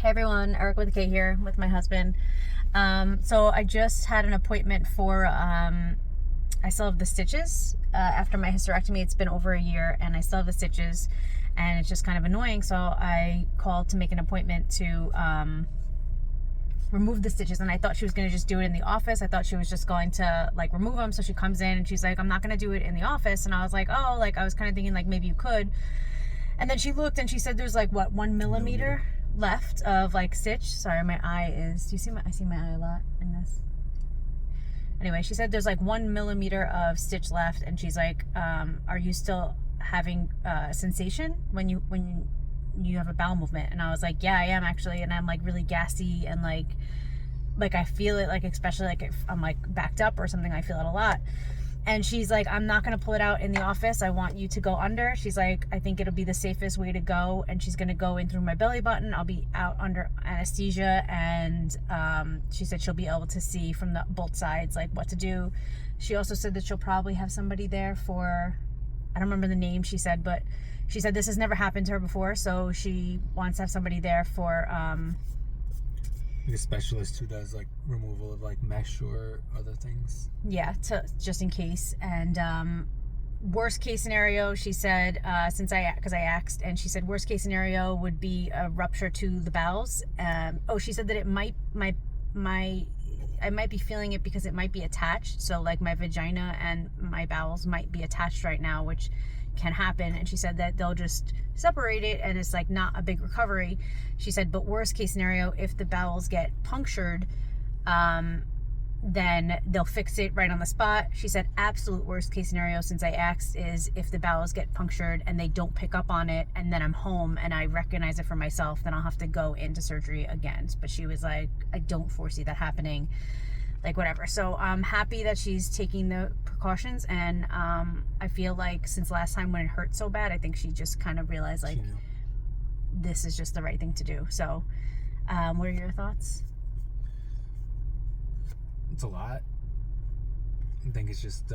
Hey everyone, Eric with a K here with my husband. So I just had an appointment for, I still have the stitches. After my hysterectomy, it's been over a year and I still have the stitches and it's just kind of annoying. So I called to make an appointment to remove the stitches, and I thought she was going to just do it in the office. I thought she was just going to like remove them. So she comes in and she's like, I'm not going to do it in the office. And I was like, oh, like I was kind of thinking like maybe you could. And then she looked and she said there's like what, 1 millimeter left of like stitch. Sorry, my eye is, do you see my, I see my eye a lot in this. Anyway, she said there's like 1 millimeter of stitch left, and she's like, are you still having sensation when you have a bowel movement? And I was like, yeah, I am actually, and I'm like really gassy and like I feel it, like especially like if I'm like backed up or something, I feel it a lot. And she's like, I'm not going to pull it out in the office. I want you to go under. She's like, I think it'll be the safest way to go. And she's going to go in through my belly button. I'll be out under anesthesia. And she said she'll be able to see from both sides, like what to do. She also said that she'll probably have somebody there for, I don't remember the name she said, but she said this has never happened to her before. So she wants to have somebody there for, like a specialist who does like removal of like mesh or other things. Yeah, to just in case. And worst case scenario, she said, because I asked, and she said worst case scenario would be a rupture to the bowels. She said that it might I might be feeling it because it might be attached. So like my vagina and my bowels might be attached right now, which can happen. And she said that they'll just separate it and it's like not a big recovery. She said, but worst case scenario, if the bowels get punctured, then they'll fix it right on the spot. She said absolute worst case scenario, since I asked, is if the bowels get punctured and they don't pick up on it and then I'm home and I recognize it for myself, then I'll have to go into surgery again. But she was like, I don't foresee that happening, like whatever. So I'm happy that she's taking the precautions, and I feel like since last time when it hurt so bad, I think she just kind of realized like this is just the right thing to do. So what are your thoughts? It's a lot. I think it's just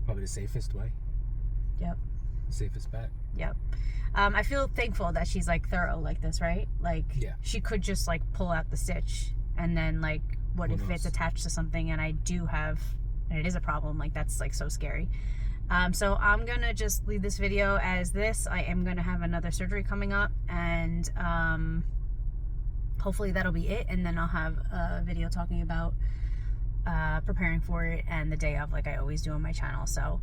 probably the safest way. Yep. Safest bet. Yep. I feel thankful that she's like thorough like this, right? Like she could just like pull out the stitch and then like what if it's attached to something and I do have, and it is a problem, like that's like so scary. So I'm gonna just leave this video as this. I am gonna have another surgery coming up, and hopefully that'll be it, and then I'll have a video talking about preparing for it and the day of, like I always do on my channel. So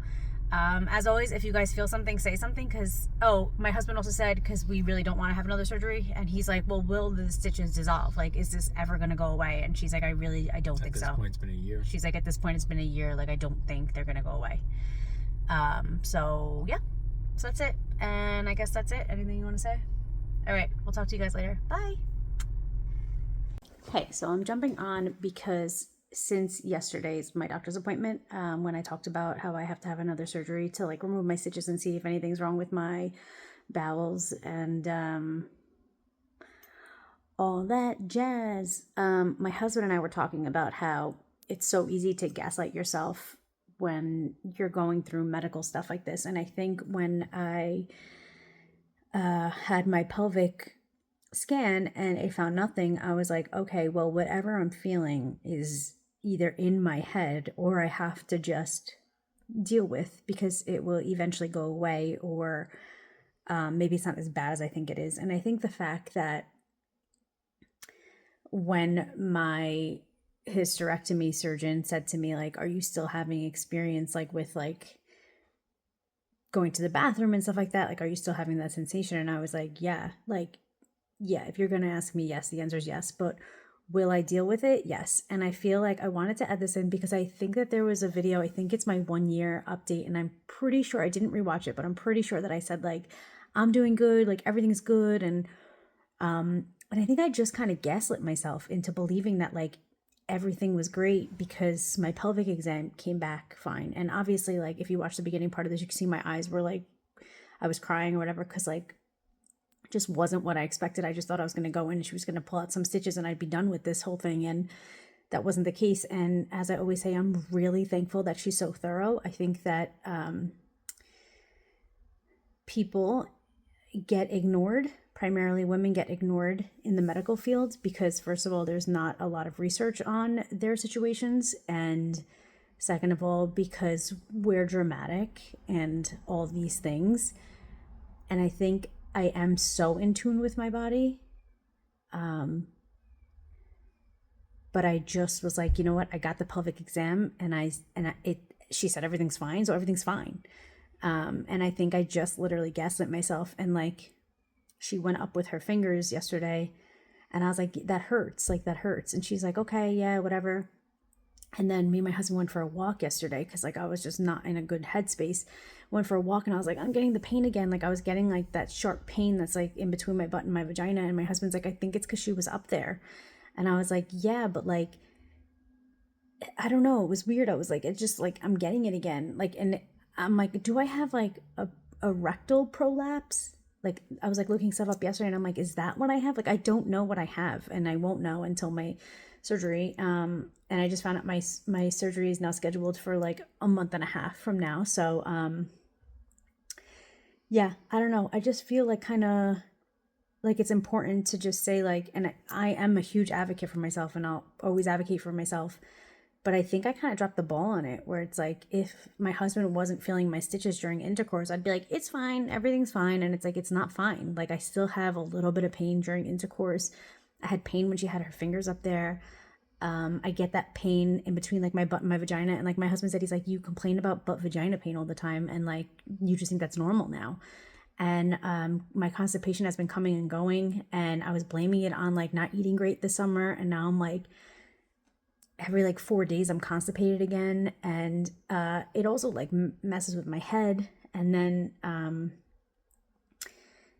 as always, if you guys feel something, say something, because my husband also said, because we really don't want to have another surgery, and he's like, well, will the stitches dissolve? Like, is this ever gonna go away? And she's like, I don't think so. At this point, it's been a year. She's like, at this point, it's been a year. Like, I don't think they're gonna go away. So yeah, so that's it, and I guess that's it. Anything you want to say? All right, we'll talk to you guys later. Bye. Hey, so I'm jumping on because since yesterday's my doctor's appointment, when I talked about how I have to have another surgery to like remove my stitches and see if anything's wrong with my bowels and all that jazz, my husband and I were talking about how it's so easy to gaslight yourself when you're going through medical stuff like this. And I think when I had my pelvic scan and it found nothing, I was like, okay, well, whatever I'm feeling is either in my head or I have to just deal with, because it will eventually go away, or maybe it's not as bad as I think it is. And I think the fact that when my hysterectomy surgeon said to me, like, are you still having experience like with like going to the bathroom and stuff like that, like are you still having that sensation? And I was like, yeah, if you're gonna ask me, yes, the answer is yes. But will I deal with it? Yes. And I feel like I wanted to add this in because I think that there was a video, I think it's my 1 year update, and I'm pretty sure, I didn't rewatch it, but I'm pretty sure that I said like, I'm doing good, like everything's good. And I think I just kind of gaslit myself into believing that like everything was great because my pelvic exam came back fine. And obviously, like if you watch the beginning part of this, you can see my eyes were like, I was crying or whatever, because like just wasn't what I expected. I just thought I was going to go in and she was going to pull out some stitches and I'd be done with this whole thing. And that wasn't the case. And as I always say, I'm really thankful that she's so thorough. I think that people get ignored primarily women get ignored in the medical field because, first of all, there's not a lot of research on their situations, and second of all, because we're dramatic and all these things. And I think I am so in tune with my body. But I just was like, you know what? I got the pelvic exam, and she said everything's fine, so everything's fine. And I think I just literally gaslit myself, and like, she went up with her fingers yesterday, and I was like, that hurts, and she's like, okay, yeah, whatever. And then me and my husband went for a walk yesterday because like I was just not in a good headspace. Went for a walk, and I was like, I'm getting the pain again. Like I was getting like that sharp pain that's like in between my butt and my vagina. And my husband's like, I think it's because she was up there. And I was like, yeah, but like, I don't know. It was weird. I was like, it's just like, I'm getting it again. Like, and I'm like, do I have like a rectal prolapse? Like, I was like looking stuff up yesterday, and I'm like, is that what I have? Like, I don't know what I have, and I won't know until my surgery. And I just found out my surgery is now scheduled for like a month and a half from now. So, yeah, I don't know. I just feel like kind of like it's important to just say like, and I am a huge advocate for myself, and I'll always advocate for myself. But I think I kind of dropped the ball on it, where it's like, if my husband wasn't feeling my stitches during intercourse, I'd be like, it's fine, everything's fine. And it's like, it's not fine. Like, I still have a little bit of pain during intercourse. I had pain when she had her fingers up there. I get that pain in between like my butt and my vagina. And like my husband said, he's like, you complain about butt vagina pain all the time, and like, you just think that's normal now. And my constipation has been coming and going, and I was blaming it on like not eating great this summer. And now I'm like, every like 4 days I'm constipated again, and it also like messes with my head. And then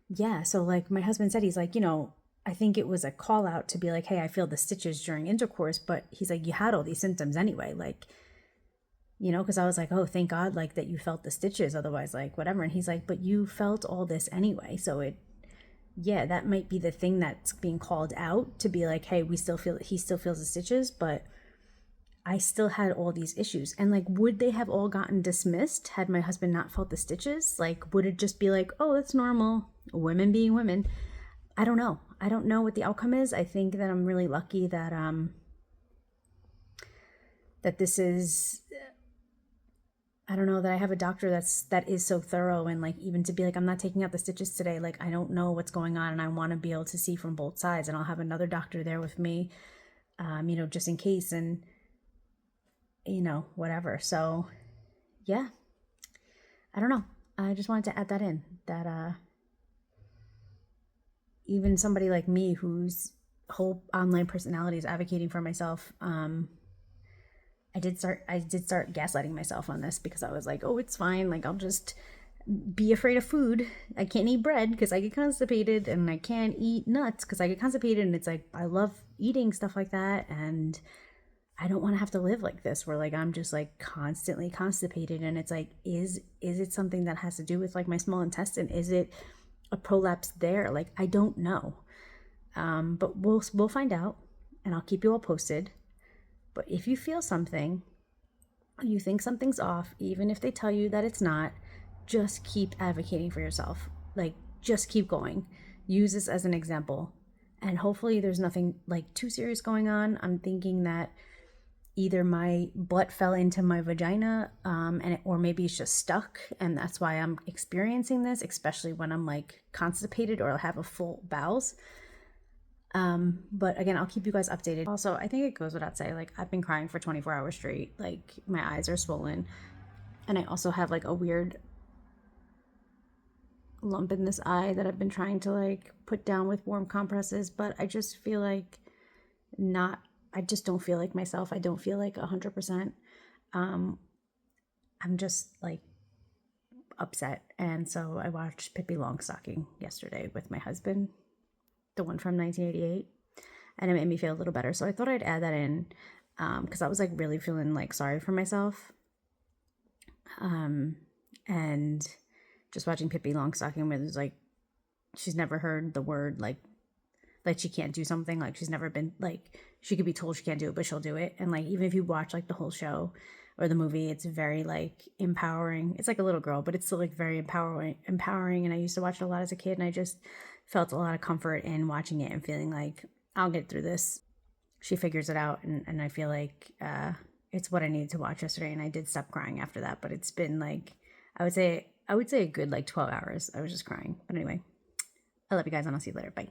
yeah, so like my husband said, he's like, you know, I think it was a call out to be like, hey, I feel the stitches during intercourse, but he's like, you had all these symptoms anyway, like, you know, because I was like, oh, thank God, like that you felt the stitches, otherwise like whatever. And he's like, but you felt all this anyway, so it, yeah, that might be the thing that's being called out to be like, hey, he still feels the stitches, but I still had all these issues. And like, would they have all gotten dismissed had my husband not felt the stitches? Like, would it just be like, oh, that's normal, women being women? I don't know. I don't know what the outcome is. I think that I'm really lucky that that this is, I don't know, that I have a doctor that is so thorough, and like, even to be like, I'm not taking out the stitches today, like I don't know what's going on, and I want to be able to see from both sides, and I'll have another doctor there with me, you know, just in case, and you know, whatever. So yeah, I don't know. I just wanted to add that in, that even somebody like me whose whole online personality is advocating for myself, I did start gaslighting myself on this, because I was like, oh, it's fine, like I'll just be afraid of food. I can't eat bread because I get constipated, and I can't eat nuts because I get constipated. And it's like, I love eating stuff like that, and I don't want to have to live like this, where like I'm just like constantly constipated. And it's like, is it something that has to do with like my small intestine? Is it a prolapse there? Like, I don't know. But we'll find out, and I'll keep you all posted. But if you feel something, you think something's off, even if they tell you that it's not, just keep advocating for yourself. Like, just keep going. Use this as an example. And hopefully there's nothing like too serious going on. I'm thinking that either my butt fell into my vagina, or maybe it's just stuck, and that's why I'm experiencing this, especially when I'm like constipated or have a full bowels. But again, I'll keep you guys updated. Also, I think it goes without saying, like, I've been crying for 24 hours straight. Like, my eyes are swollen, and I also have like a weird lump in this eye that I've been trying to like put down with warm compresses, but I just feel like I just don't feel like myself. I don't feel like 100%. I'm just like upset. And so I watched Pippi Longstocking yesterday with my husband, the one from 1988, and it made me feel a little better. So I thought I'd add that in, because I was like really feeling like sorry for myself. And just watching Pippi Longstocking, where there's like, she's never heard the word like she can't do something, like she's never been, like, she could be told she can't do it, but she'll do it. And like, even if you watch like the whole show or the movie, it's very like empowering. It's like a little girl, but it's still like very empowering. And I used to watch it a lot as a kid, and I just felt a lot of comfort in watching it and feeling like I'll get through this. She figures it out, and I feel like it's what I needed to watch yesterday, and I did stop crying after that. But it's been like I would say a good like 12 hours. I was just crying. But anyway, I love you guys, and I'll see you later. Bye.